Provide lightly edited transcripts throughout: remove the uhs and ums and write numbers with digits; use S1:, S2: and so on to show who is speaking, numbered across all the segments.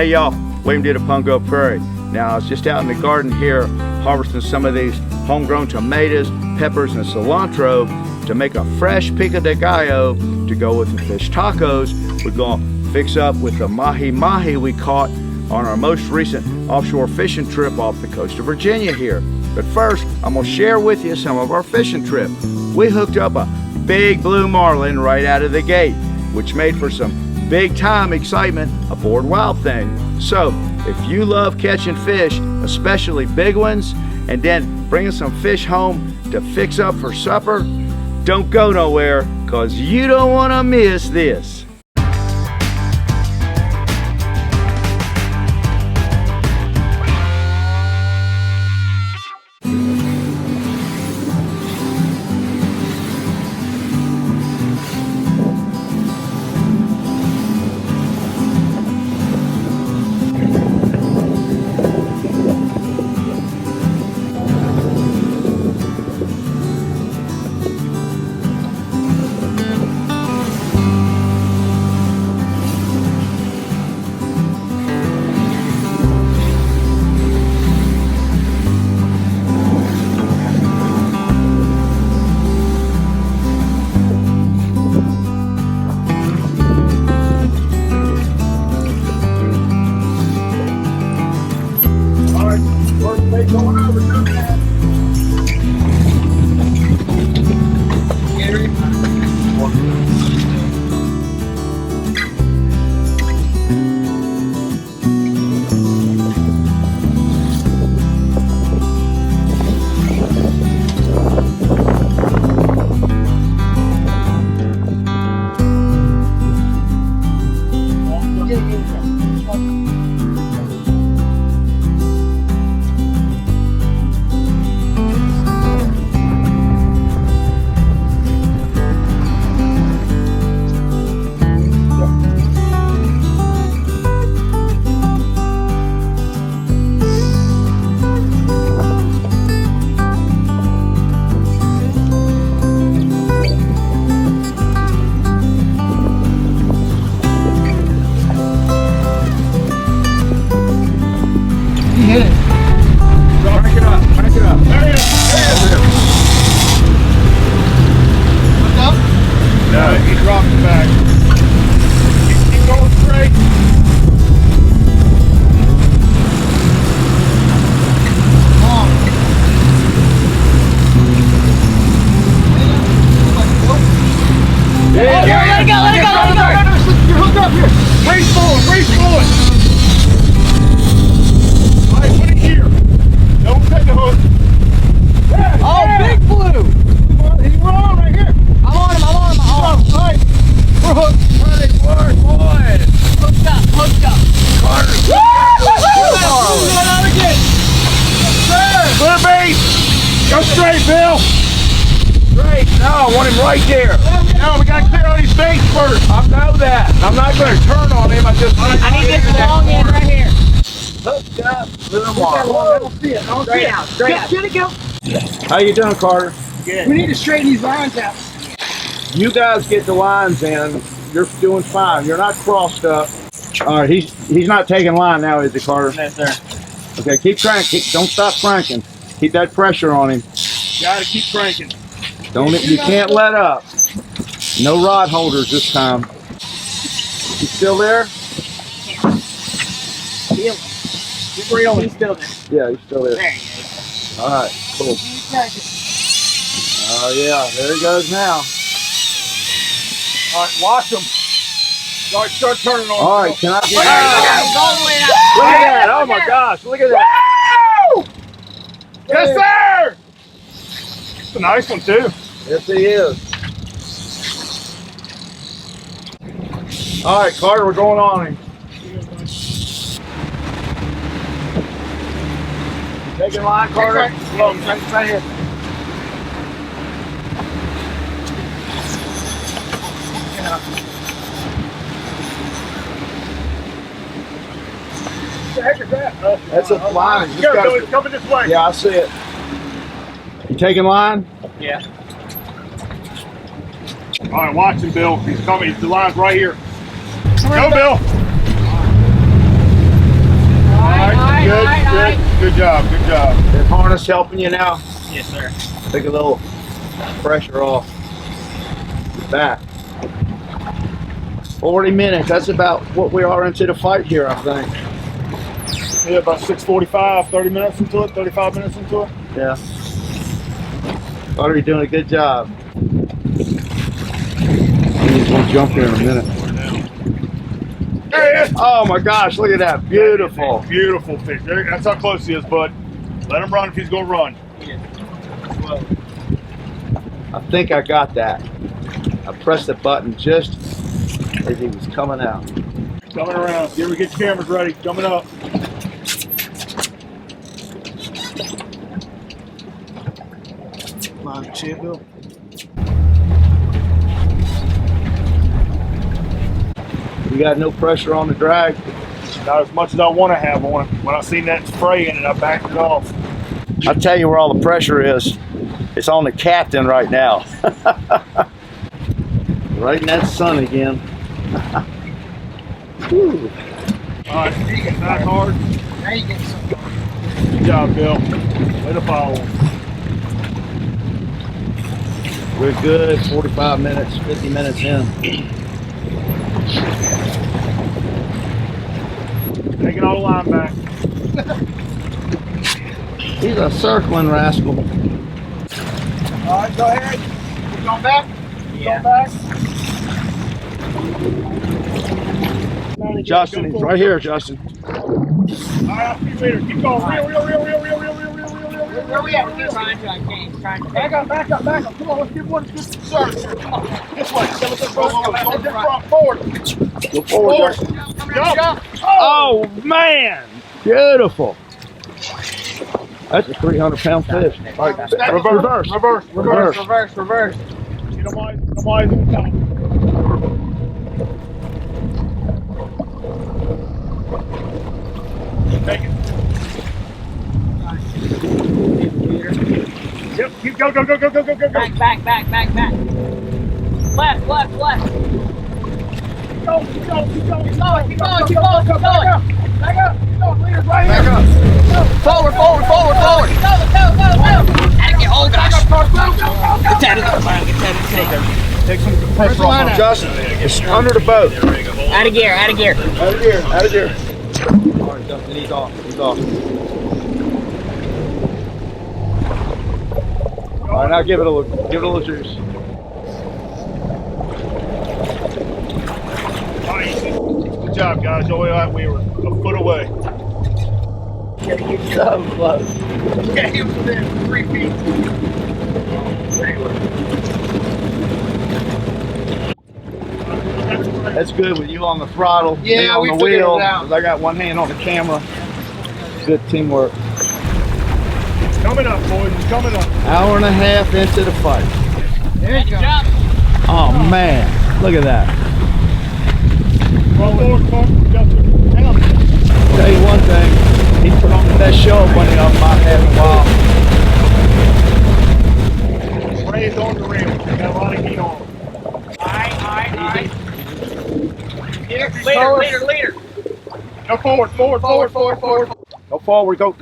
S1: Hey y'all, William did a Pungo Prairie. Now I was just out in the garden here harvesting some of these homegrown tomatoes, peppers, and cilantro to make a fresh pico de gallo to go with the fish tacos. We're gonna fix up with the mahi we caught on our most recent offshore fishing trip off the coast of Virginia here. But first, I'm gonna share with you some of our fishing trip. We hooked up a big blue marlin right out of the gate, which made for some big time excitement aboard Wild Thing. So, if you love catching fish, especially big ones, and then bringing some fish home to fix up for supper, don't go nowhere, cause you don't wanna miss this.
S2: Hit it.
S1: Crank it up, crank it up. There it is.
S2: Look up.
S1: No, he dropped it back. Keep going straight.
S2: Come on.
S1: Yeah,
S3: let it go, let it go, let it go.
S2: You're hooked up here.
S1: Race forward, race forward. All right, put it here. Don't take the hook. Yeah,
S3: Oh,
S1: yeah.
S3: big blue.
S1: We're on right here.
S3: I'm on him, I'm on him.
S1: All right, we're hooked. Pretty word, boy.
S3: Hooked up, hooked up.
S1: Carter. Blue bait. Go straight, Bill. Straight. No, I want him right there. No, we gotta clear all these baits first. I know that. I'm not gonna turn on him. I
S3: I need this long end right here.
S1: Hooked up. Blue Marlin.
S2: I don't see it. I don't see
S3: Straight
S2: it.
S3: out, straight out.
S2: Get it, go.
S1: How you doing, Carter? Good.
S2: We need to straighten these lines out.
S1: You guys get the lines in. You're doing fine. You're not crossed up. All right, he's not taking line now, is he, Carter?
S3: Yes, sir.
S1: Okay, keep cranking. Don't stop cranking. Keep that pressure on him.
S4: Gotta keep cranking.
S1: You can't let up. No rod holders this time. You still there?
S3: Feel it.
S1: Keep reeling.
S3: He's still there.
S1: Yeah, he's still there.
S3: There he is.
S1: All right, cool. Oh yeah, there he goes now.
S4: All right, watch them. All right, start turning on.
S1: All right, can I get
S3: He's all the way out.
S1: Look at that! Oh my gosh! Look at that!
S4: Woo! Yes, sir! It's a nice one, too.
S1: Yes, he is. All right, Carter, we're going on him. Taking line, Carter. Come on, right here.
S4: What the heck is that?
S1: That's a line. Just
S4: Go,
S1: gotta-
S4: Billy, it's coming this way.
S1: Yeah, I see it. You taking line?
S3: Yeah.
S4: All right, watch him, Bill. He's coming. The line's right here. Go, Bill. Good job, good job.
S1: That harness helping you now?
S3: Yes, sir.
S1: Take a little pressure off your back. 40 minutes, that's about what we are into the fight here, I think.
S4: Yeah, about 6:45, 30 minutes into it, 35 minutes into it.
S1: Yeah. Thought you were doing a good job. He's gonna jump here in a minute.
S4: There he is.
S1: Oh my gosh, look at that. Beautiful.
S4: Beautiful fish. That's how close he is, bud. Let him run if he's gonna run.
S1: I think I got that. I pressed the button just as he was coming out.
S4: Coming around. Get your cameras ready. Coming up.
S2: Line the chip, Bill.
S1: You got no pressure on the drag?
S4: Not as much as I want to have on it. When I seen that spray in it, I backed it off.
S1: I'll tell you where all the pressure is. It's on the captain right now. Right in that sun again. Whew.
S4: All right, back hard.
S2: Now you get some.
S4: Good job, Bill. Way to follow him.
S1: We're good, 45 minutes, 50 minutes in.
S4: Taking all the line back.
S1: He's a circling rascal.
S2: All right, go ahead. You going back?
S3: Yeah.
S2: Going back?
S1: Justin, he's right here, Justin.
S4: All right, I'll see you later. Keep going. Reel.
S2: Where we at?
S3: Trying to, I can't. Trying to.
S2: Back up. Come on, let's get one good search here. Come on.
S4: This way. Forward.
S1: Go forward, Justin.
S4: Jump.
S1: Oh, man. Beautiful. That's a 300-pound fish. All right, reverse.
S3: Reverse.
S4: Get him wise on top. Take it. Yep, keep go.
S3: Back. Left.
S2: Keep going.
S3: Back up.
S2: Leaders right
S1: Back
S2: here.
S1: up.
S3: Forward. Go. Oh gosh. Get that in there.
S4: Take some pressure off.
S1: Justin, it's under the boat.
S3: Out of gear.
S1: Out of here. All right, Justin, he's off. All right, now give it a little juice.
S4: All right, good job, guys. We were a foot away.
S1: So close.
S2: Yeah, he was within 3 feet.
S1: That's good with you on the throttle, me
S2: Yeah,
S1: on
S2: we
S1: the
S2: figured
S1: wheel,
S2: it out.
S1: 'cause I got one hand on the camera. Good teamwork.
S4: Coming up, boys. It's coming up.
S1: Hour and a half into the fight.
S2: There you go.
S3: Jump.
S1: Oh man, look at that.
S4: Forward, Justin. Hang on.
S1: Tell you one thing, he put on the best show of money I've had in a while.
S4: Spray's on the reel. Got a lot of heat on.
S3: Aye. Leader.
S4: Go forward.
S1: Go forward, go.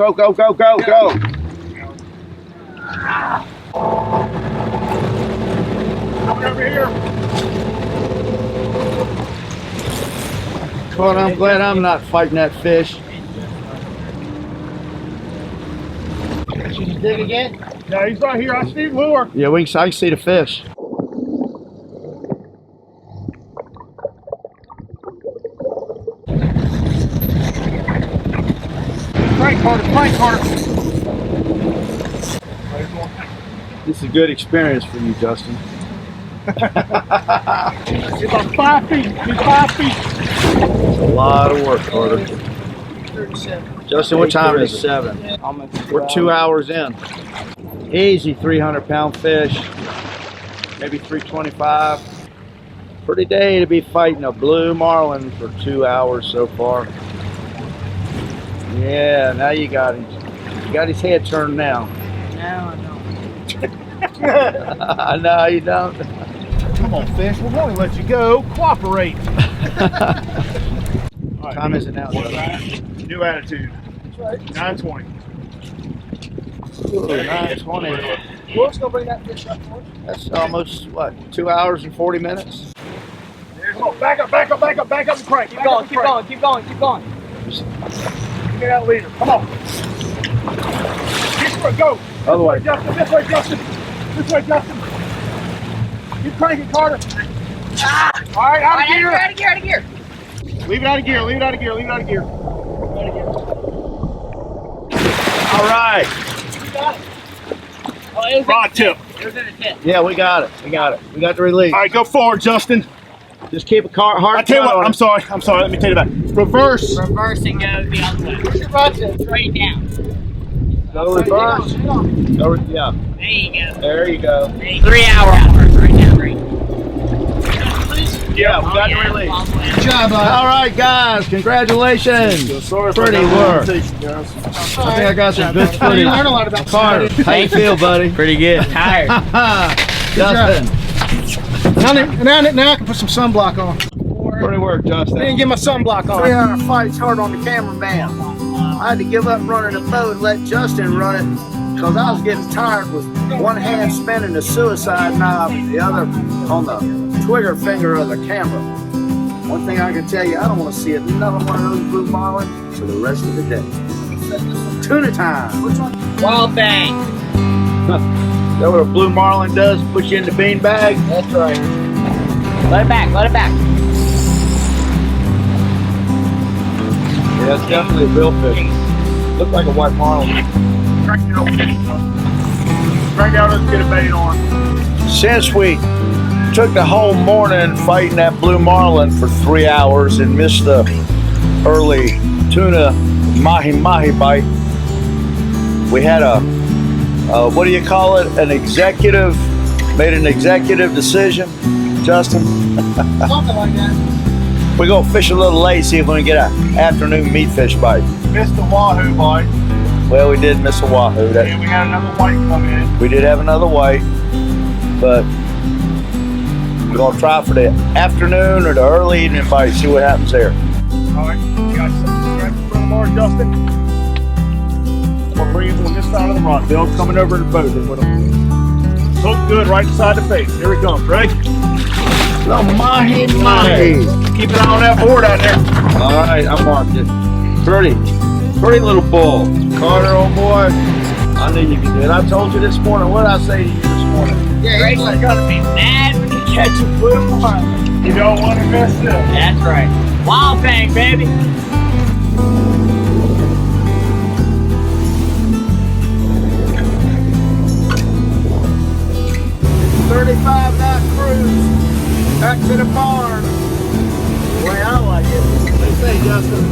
S4: Coming over here.
S1: But I'm glad I'm not fighting that fish.
S2: Should you dig again?
S4: Yeah, he's right here. I see the lure.
S1: Yeah, I can see the fish.
S2: Crank harder.
S1: This is a good experience for you, Justin.
S4: It's about 5 feet. He's 5 feet.
S1: It's a lot of work, Carter.
S2: 37.
S1: Justin, what time is it? 7. We're 2 hours in. Easy 300-pound fish, maybe 325. Pretty day to be fighting a Blue Marlin for 2 hours so far. Yeah, now you got him. You got his head turned now.
S3: Now I know.
S1: No, you don't.
S4: Come on, fish. We're going to let you go. Cooperate.
S1: Time is it now?
S4: New attitude. 920.
S1: Ooh, 920.
S2: Wolf's gonna bring that fish up for us.
S1: That's almost, what, 2 hours and 40 minutes?
S4: Come on, back up, back up, back up, back up the crank.
S3: Keep going, keep going, keep going, keep going.
S4: Give me that leader. Come on. This way, go.
S1: Other way.
S4: Justin. This way, Justin. This way, Justin. Keep cranking, Carter.
S3: Ah!
S4: All right, out of
S3: Out of
S4: gear.
S3: gear, out of gear, out of gear.
S4: Leave it out of gear. Leave it out of gear. Leave it out of gear.
S1: All right.
S3: You got it. Oh, it was
S4: Rod tip.
S3: It was in a tip.
S1: Yeah, we got it. We got it. We got the release.
S4: All right, go forward, Justin.
S1: Just keep a hard
S4: I tell you
S1: cut
S4: what,
S1: on
S4: I'm
S1: it.
S4: sorry. Let me take it back. Reverse.
S3: Reverse and go the other way.
S2: Where's your rod tip?
S3: Straight down.
S1: Go reverse.
S2: Hang on.
S1: Go yeah.
S3: There you go.
S1: There you go.
S3: 3 hour mark right now, right?
S1: Yeah, we got the
S3: yeah,
S1: release.
S3: all the way.
S2: Good job, bud.
S1: All right, guys. Congratulations.
S4: Sorry
S1: Pretty work. I
S4: guys.
S1: think I got some good
S2: You
S1: footage.
S2: learn a lot about
S1: Carter, how you feel, buddy?
S3: Pretty good. Tired.
S1: Justin.
S2: Now I can put some sunblock on.
S1: Pretty work, Justin.
S2: I didn't get my sunblock on.
S5: 300 fights hard on the cameraman. I had to give up running the boat and let Justin run it because I was getting tired with one hand spinning the suicide knob, the other on the trigger finger of the camera. One thing I can tell you, I don't want to see another one of those Blue Marlin for the rest of the day. Tuna time.
S3: Wild bang.
S1: Is that what a Blue Marlin does? Put you in the bean bag?
S5: That's right.
S3: Let it back, let it back.
S1: Yeah, that's definitely a bill fish. Looks like a white marlin.
S4: Crank it over. Crank out, let's get a bait on.
S1: Since we took the whole morning fighting that Blue Marlin for 3 hours and missed the early tuna mahi bite, we had a what do you call it? Made an executive decision, Justin.
S2: Something like that.
S1: We go fish a little late, see if we can get an afternoon meat fish bite.
S4: Missed the wahoo bite.
S1: Well, we did miss a wahoo.
S4: And we had another white come in.
S1: We did have another white, but we're gonna try for the afternoon or the early evening bite, see what happens there.
S4: All right, you got something right in front of ours, Justin. We'll bring him on this side of the rock. Bill's coming over in the boat with him. Hook good right inside the face. Here he comes, Greg.
S1: The mahi.
S4: Keep an eye on that board out there.
S1: All right, I marked it. Pretty little bull. Carter, old boy, I knew you could do it. I told you this morning. What did I say to you this morning?
S2: Yeah,
S3: Grace is gonna be mad when you catch a Blue Marlin.
S4: You don't want to miss this.
S3: That's right. Wild bang, baby.
S5: $35 cruise back to the barn. The way I like it.
S1: What do you say, Justin?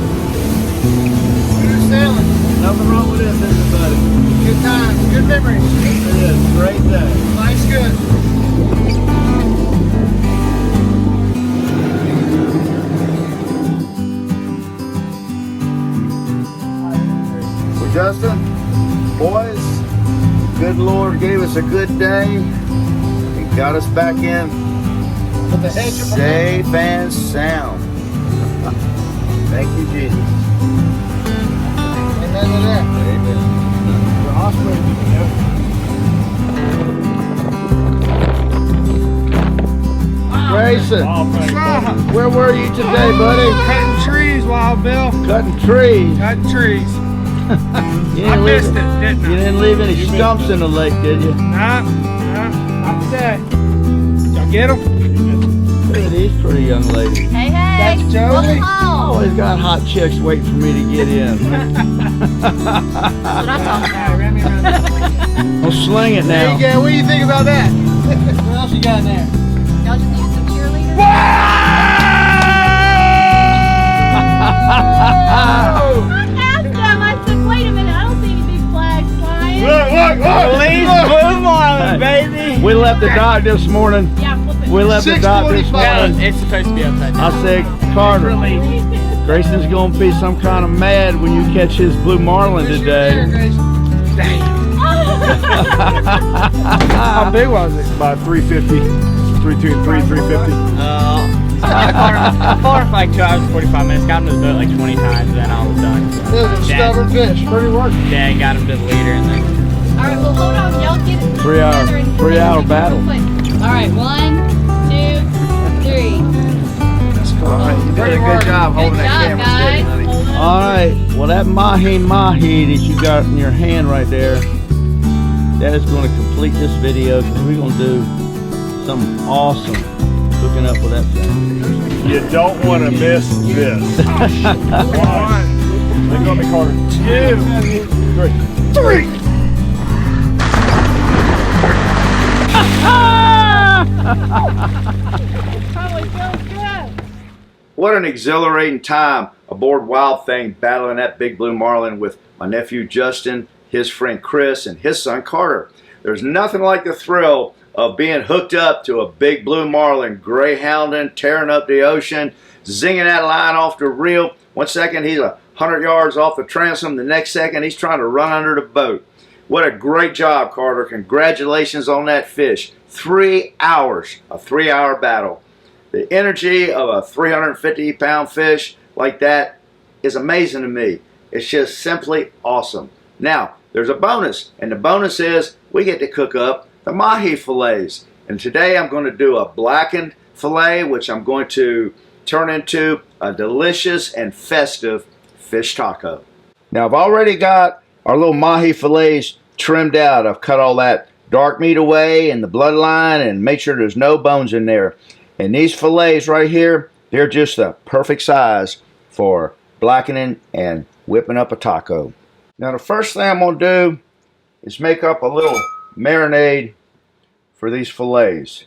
S2: Smooth sailing.
S1: Nothing wrong with this, is there, buddy?
S2: Good times. Good memories.
S1: It is. Great day.
S2: Life's good.
S5: Well, Justin, boys, the good Lord gave us a good day and got us back in
S2: With the hedge of
S5: safe and sound. Thank you, Jesus.
S2: Amen to that.
S5: Amen.
S4: The hospital, you know.
S1: Grayson,
S4: Oh, thank you.
S1: where were you today, buddy?
S2: Cutting trees, Wild Bill.
S1: Cutting trees.
S2: Cutting trees.
S1: You
S2: I
S1: didn't
S2: missed
S1: leave,
S2: it, didn't
S1: you
S2: I?
S1: didn't leave any stumps in the lake, did you?
S2: Nah, not today. Y'all get them?
S1: Look at these pretty young ladies.
S6: Hey, hey.
S2: That's Joey.
S6: Welcome home.
S1: Always got hot chicks waiting for me to get in.
S6: That's what I'm talking about.
S2: Ran me around.
S1: I'll sling it
S2: There
S1: now.
S2: you go. What do you think about that? What else you got in there?
S6: Y'all just need some cheerleaders?
S2: Oh!
S6: I asked them. I said, wait a minute. I don't see any big flags flying.
S4: Look.
S3: Please, Blue Marlin, baby.
S1: We left the dock this morning.
S6: Yeah, flip it.
S1: We left the dock this
S2: 6:45.
S1: morning.
S3: It's supposed to be upside down.
S1: I said, Carter, Grayson's gonna be some kind of mad when you catch his Blue Marlin today.
S2: How big was it?
S4: About 350, 350.
S3: I caught him for like 2 hours and 45 minutes. Got him to the boat like 20 times, then I was done.
S2: This is a stubborn fish. Pretty working.
S3: Dad got him to the leader, and then.
S6: All right, well, hold on. Y'all get it
S1: 3 hour battle.
S6: All right, 1, 2, 3.
S1: All right, you did a good job holding that camera steady, honey. All right, well that mahi that you got in your hand right there, that is going to complete this video because we're going to do something awesome hooking up with that thing.
S4: You don't want to miss this. 1, they're going to be Carter. 2, 3.
S6: Probably feels good.
S1: What an exhilarating time aboard Wild Thing battling that big blue marlin with my nephew Justin, his friend Chris, and his son Carter. There's nothing like the thrill of being hooked up to a big blue marlin, greyhounding, tearing up the ocean, zinging that line off the reel. 1 second he's 100 yards off the transom, the next second he's trying to run under the boat. What a great job, Carter. Congratulations on that fish. 3 hours, a 3-hour battle. The energy of a 350-pound fish like that is amazing to me. It's just simply awesome. Now, there's a bonus, and the bonus is we get to cook up the mahi fillets. And today I'm going to do a blackened fillet, which I'm going to turn into a delicious and festive fish taco. Now, I've already got our little mahi fillets trimmed out. I've cut all that dark meat away and the bloodline and made sure there's no bones in there. And these fillets right here, they're just the perfect size for blackening and whipping up a taco. Now the first thing I'm going to do is make up a little marinade for these fillets.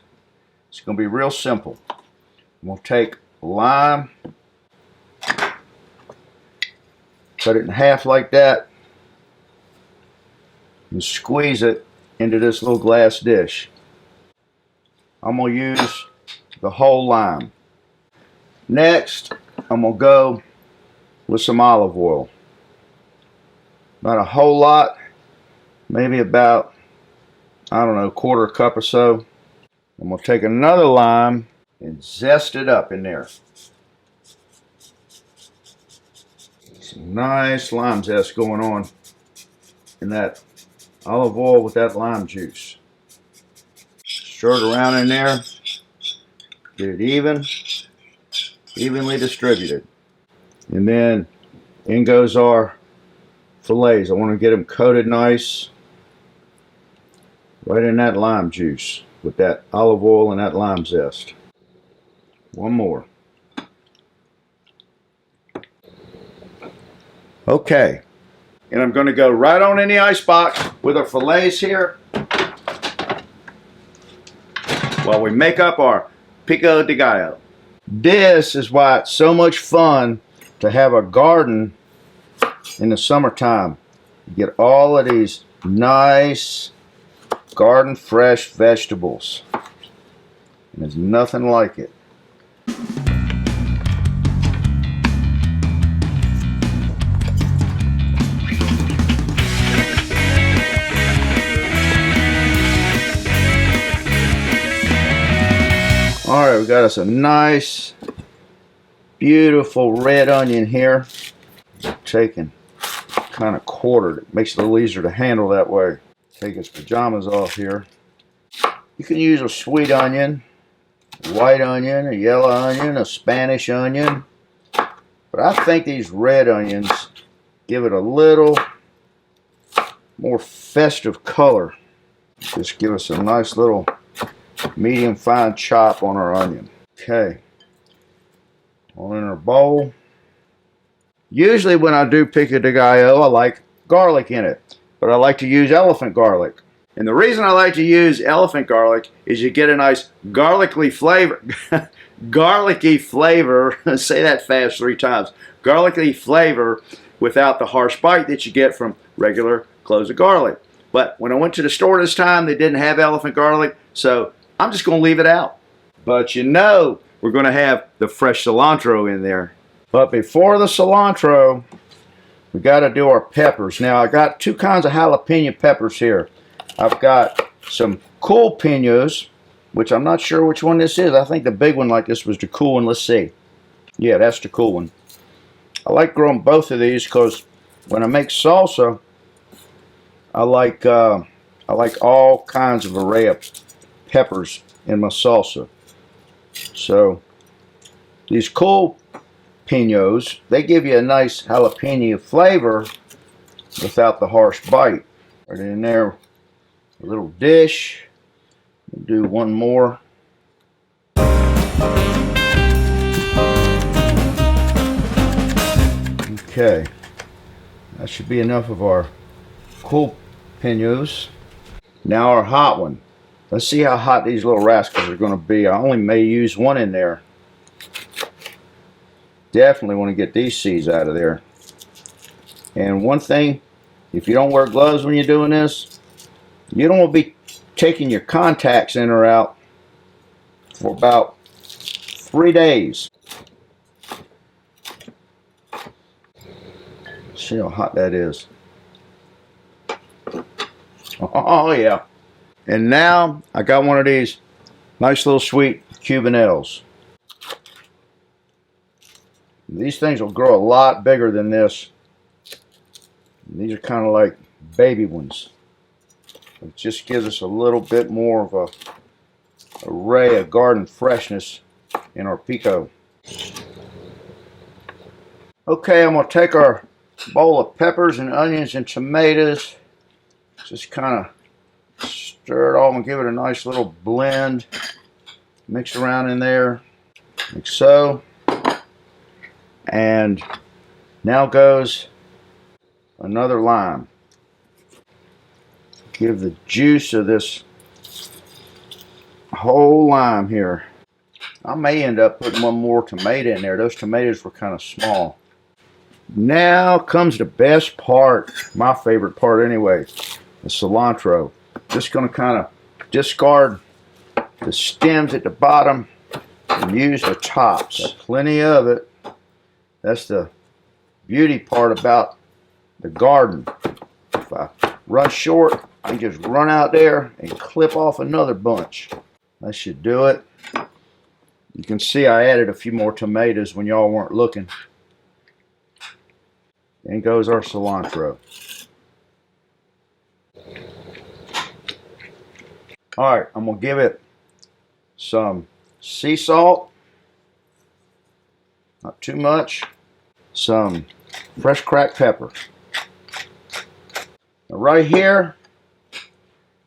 S1: It's going to be real simple. I'm going to take lime, cut it in half like that, and squeeze it into this little glass dish. I'm going to use the whole lime. Next, I'm going to go with some olive oil. Not a whole lot, maybe about, I don't know, 1/4 cup or so. I'm going to take another lime and zest it up in there. Some nice lime zest going on in that olive oil with that lime juice. Stir it around in there. Get it evenly distributed. And then in goes our fillets. I want to get them coated nice right in that lime juice with that olive oil and that lime zest. One more. Okay. And I'm going to go right on in the ice box with our fillets here while we make up our pico de gallo. This is why it's so much fun to have a garden in the summertime. You get all of these nice garden fresh vegetables. And there's nothing like it. Alright, we got us a nice, beautiful red onion here. Taken, kind of quartered. It makes it a little easier to handle that way. Take his pajamas off here. You can use a sweet onion, a white onion, a yellow onion, a Spanish onion. But I think these red onions give it a little more festive color. Just give us a nice little medium fine chop on our onion. Okay, all in our bowl. Usually when I do pico de gallo, I like garlic in it, but I like to use elephant garlic. And the reason I like to use elephant garlic is you get a nice garlicky flavor. Garlicky flavor, say that fast 3 times. Garlicky flavor without the harsh bite that you get from regular cloves of garlic. But when I went to the store this time, they didn't have elephant garlic, so I'm just going to leave it out. But you know we're going to have the fresh cilantro in there. But before the cilantro, we got to do our peppers. Now I got 2 kinds of jalapeno peppers here. I've got some cool pinos, which I'm not sure which one this is. I think the big one like this was the cool one. Let's see. Yeah, that's the cool one. I like growing both of these because when I make salsa, I like all kinds of array of peppers in my salsa. So these cool pinos, they give you a nice jalapeno flavor without the harsh bite. Right in there, a little dish. We'll do one more. Okay, that should be enough of our cool pinos. Now our hot one. Let's see how hot these little rascals are going to be. I only may use one in there. Definitely want to get these seeds out of there. And one thing, if you don't wear gloves when you're doing this, you don't want to be taking your contacts in or out for about 3 days. See how hot that is. Oh yeah. And now I got one of these nice little sweet Cuban L's. These things will grow a lot bigger than this. These are kind of like baby ones. It just gives us a little bit more of a array of garden freshness in our pico. Okay, I'm going to take our bowl of peppers and onions and tomatoes. Just kind of stir it all and give it a nice little blend. Mix around in there, like so. And now goes another lime. Give the juice of this whole lime here. I may end up putting one more tomato in there. Those tomatoes were kind of small. Now comes the best part, my favorite part anyway, the cilantro. Just going to kind of discard the stems at the bottom and use the tops. Got plenty of it. That's the beauty part about the garden. If I run short, I can just run out there and clip off another bunch. That should do it. You can see I added a few more tomatoes when y'all weren't looking. In goes our cilantro. Alright, I'm going to give it some sea salt. Not too much. Some fresh cracked pepper. Now right here,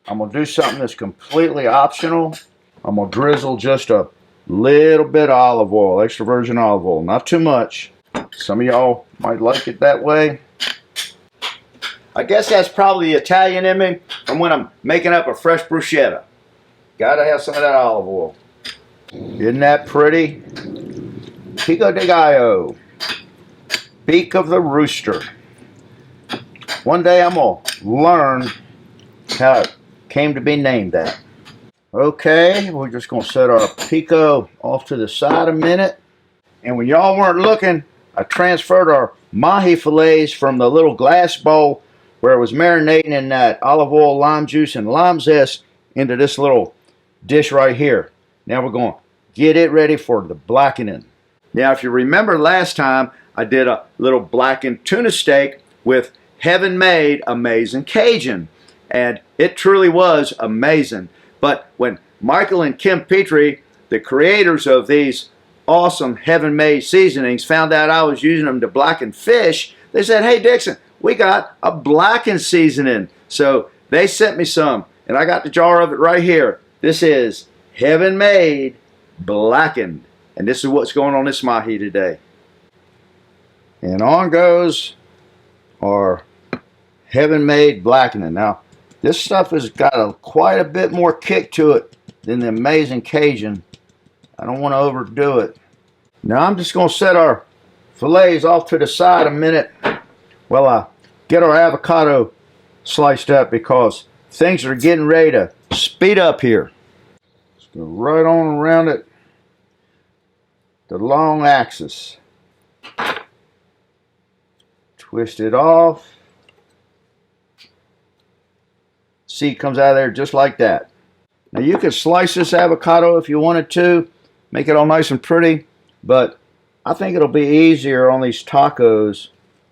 S1: I'm going to do something that's completely optional. I'm going to drizzle just a little bit of olive oil, extra virgin olive oil. Not too much. Some of y'all might like it that way. I guess that's probably the Italian in me from when I'm making up a fresh bruschetta. Gotta have some of that olive oil. Isn't that pretty? Pico de gallo. Beak of the rooster. One day I'm going to learn how it came to be named that. Okay, we're just going to set our pico off to the side a minute. And when y'all weren't looking, I transferred our mahi fillets from the little glass bowl where it was marinating in that olive oil, lime juice, and lime zest into this little dish right here. Now we're going to get it ready for the blackening. Now, if you remember last time, I did a little blackened tuna steak with Heaven Made Amazing Cajun. And it truly was amazing. But when Michael and Kim Petrie, the creators of these awesome Heaven Made seasonings, found out I was using them to blacken fish, they said, "Hey Dixon, we got a blackened seasoning." So they sent me some, and I got the jar of it right here. This is Heaven Made Blackened. And this is what's going on this mahi today. And on goes our Heaven Made Blackening. Now, this stuff has got quite a bit more kick to it than the Amazing Cajun. I don't want to overdo it. Now I'm just going to set our fillets off to the side a minute while I get our avocado sliced up, because things are getting ready to speed up here. Just go right on around it, the long axis. Twist it off. Seed comes out of there just like that. Now you could slice this avocado if you wanted to, make it all nice and pretty, but I think it'll be easier on these tacos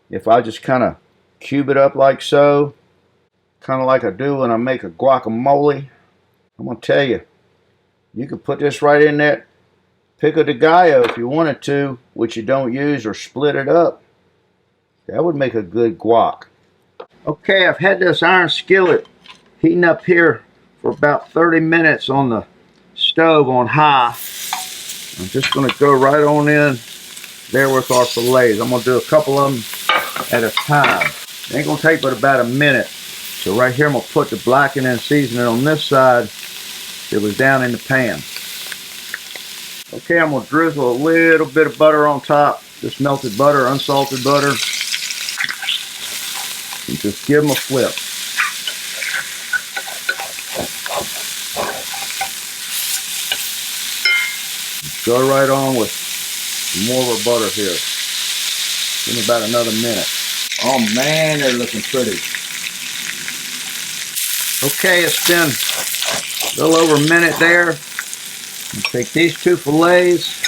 S1: if I just kind of cube it up like so, kind of like I do when I make a guacamole. I'm going to tell you, you could put this right in that pico de gallo if you wanted to, which you don't use, or split it up. That would make a good guac. Okay, I've had this iron skillet heating up here for about 30 minutes on the stove on high. I'm just going to go right on in there with our fillets. I'm going to do a couple of them at a time. It ain't going to take but about a minute. So right here I'm going to put the blackened and seasoning on this side. It was down in the pan. Okay, I'm going to drizzle a little bit of butter on top. Just melted butter, unsalted butter. And just give them a flip. Go right on with more of our butter here. Give me about another minute. Oh man, they're looking pretty. Okay, it's been a little over a minute there. I'll take these two fillets,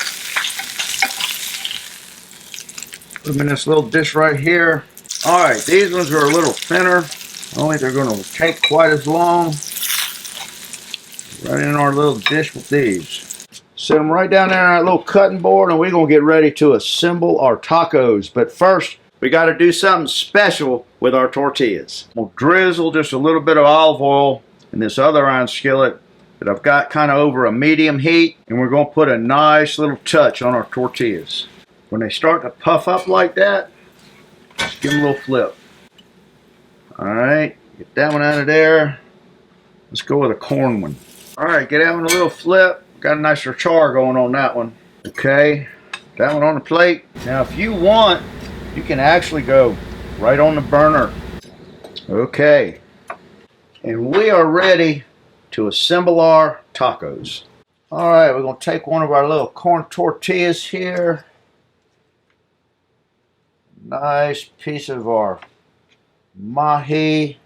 S1: put them in this little dish right here. Alright, these ones are a little thinner. I don't think they're going to take quite as long. Right in our little dish with these. Set them right down there on our little cutting board, and we're going to get ready to assemble our tacos. But first, we got to do something special with our tortillas. We'll drizzle just a little bit of olive oil in this other iron skillet that I've got kind of over a medium heat, and we're going to put a nice little touch on our tortillas. When they start to puff up like that, just give them a little flip. Alright, get that one out of there. Let's go with a corn one. Alright, get that one a little flip. Got a nicer char going on that one. Okay, that one on the plate. Now if you want, you can actually go right on the burner. Okay, and we are ready to assemble our tacos. Alright, we're going to take one of our little corn tortillas here. Nice piece of our mahi.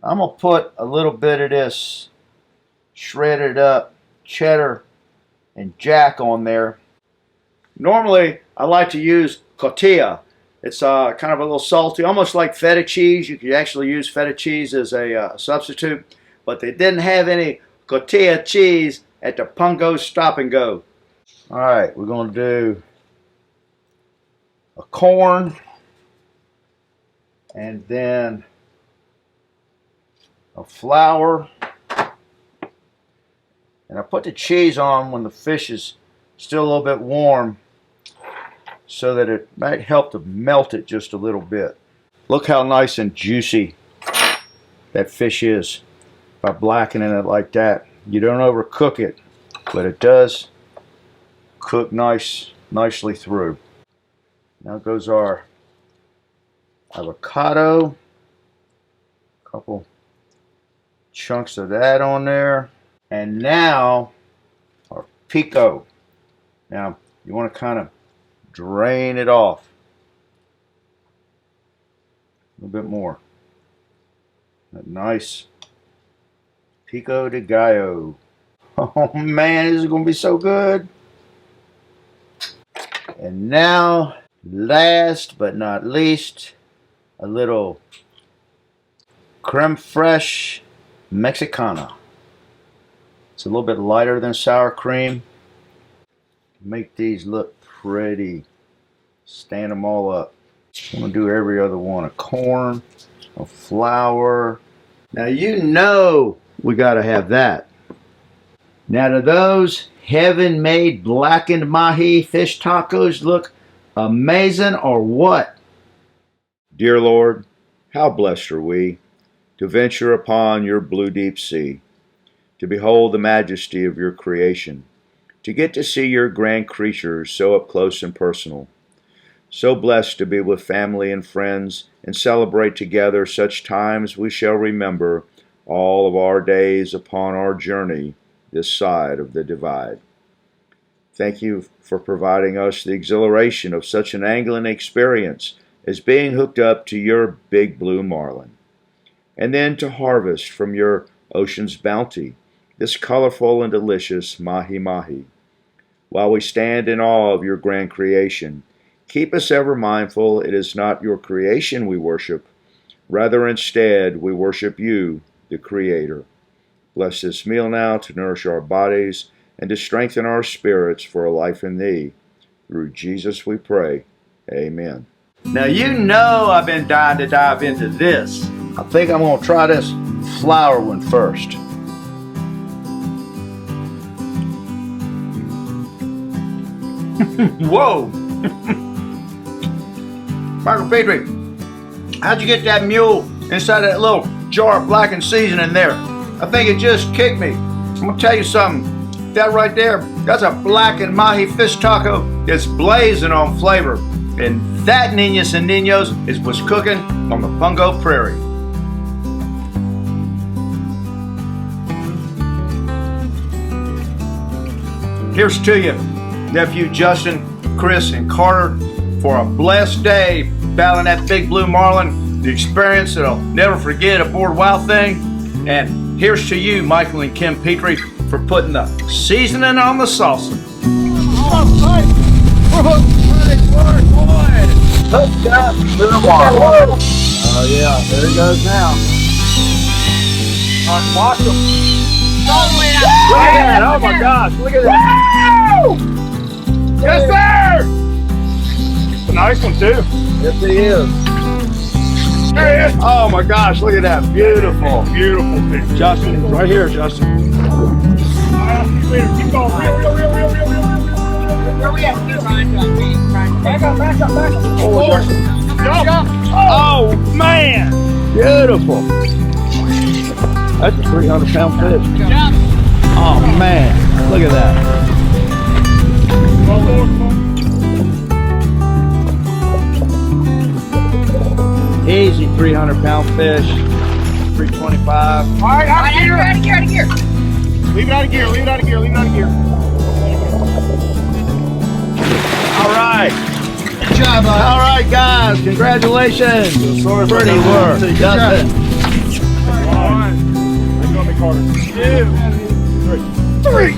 S1: I'm going to put a little bit of this shredded up cheddar and jack on there. Normally I like to use cotija. It's kind of a little salty, almost like feta cheese. You could actually use feta cheese as a substitute, but they didn't have any cotija cheese at the Pungo Stop and Go. Alright, we're going to do a corn and then a flour. And I put the cheese on when the fish is still a little bit warm so that it might help to melt it just a little bit. Look how nice and juicy that fish is by blackening it like that. You don't overcook it, but it does cook nicely through. Now goes our avocado. A couple chunks of that on there. And now our pico. Now you want to kind of drain it off a little bit more. That nice pico de gallo. Oh man, this is going to be so good. And now, last but not least, a little creme fraiche Mexicana. It's a little bit lighter than sour cream. Make these look pretty. Stand them all up. I'm going to do every other one. A corn, a flour. Now you know we got to have that. Now do those Heaven Made Blackened Mahi fish tacos look amazing or what? Dear Lord, how blessed are we to venture upon your blue deep sea, to behold the majesty of your creation, to get to see your grand creatures so up close and personal. So blessed to be with family and friends and celebrate together such times we shall remember all of our days upon our journey this side of the divide. Thank you for providing us the exhilaration of such an angling experience as being hooked up to your big Blue Marlin, and then to harvest from your ocean's bounty, this colorful and delicious mahi mahi. While we stand in awe of your grand creation, keep us ever mindful it is not your creation we worship, rather instead we worship you, the Creator. Bless this meal now to nourish our bodies and to strengthen our spirits for a life in thee. Through Jesus we pray. Amen.
S5: Now you know I've been dying to dive into this.
S1: I think I'm going to try this flour one first.
S5: Whoa! Michael Petrie, how'd you get that mule inside that little jar of blackened seasoning there? I think it just kicked me. I'm gonna tell you something. That right there, that's a blackened mahi fish taco. It's blazing on flavor. And that niñas and niños is what's cooking on the Pungo Prairie. Here's to you, nephew Justin, Chris, and Carter, for a blessed day battling that big Blue Marlin, the experience that I'll never forget aboard Wild Thing. And here's to you, Michael and Kim Petrie, for putting the seasoning on the salsa.
S2: Hooked up, Blue Marlin. Oh yeah, there he goes now. All right, watch him. Look at that! Oh my gosh! Look at that! Woo! Yes, sir!
S4: It's a nice one too.
S2: Yes, he is.
S4: There he is.
S5: Oh my gosh, look at that. Beautiful.
S4: Beautiful fish.
S5: Justin, right here, Justin.
S4: All right, see you later. Keep going. Reel.
S3: Where we at?
S4: Back up.
S5: Oh, Justin.
S4: Jump. Oh man.
S5: Beautiful. That's a 300-pound fish.
S3: Jump.
S5: Oh man, look at that. Easy 300-pound fish. 325.
S4: All right,
S3: Out of gear.
S4: Leave it out of gear.
S5: All right.
S2: Good job, bud.
S5: All right, guys. Congratulations. Pretty work. Justin.
S4: One. Let's go, Big Carter. 2, 3.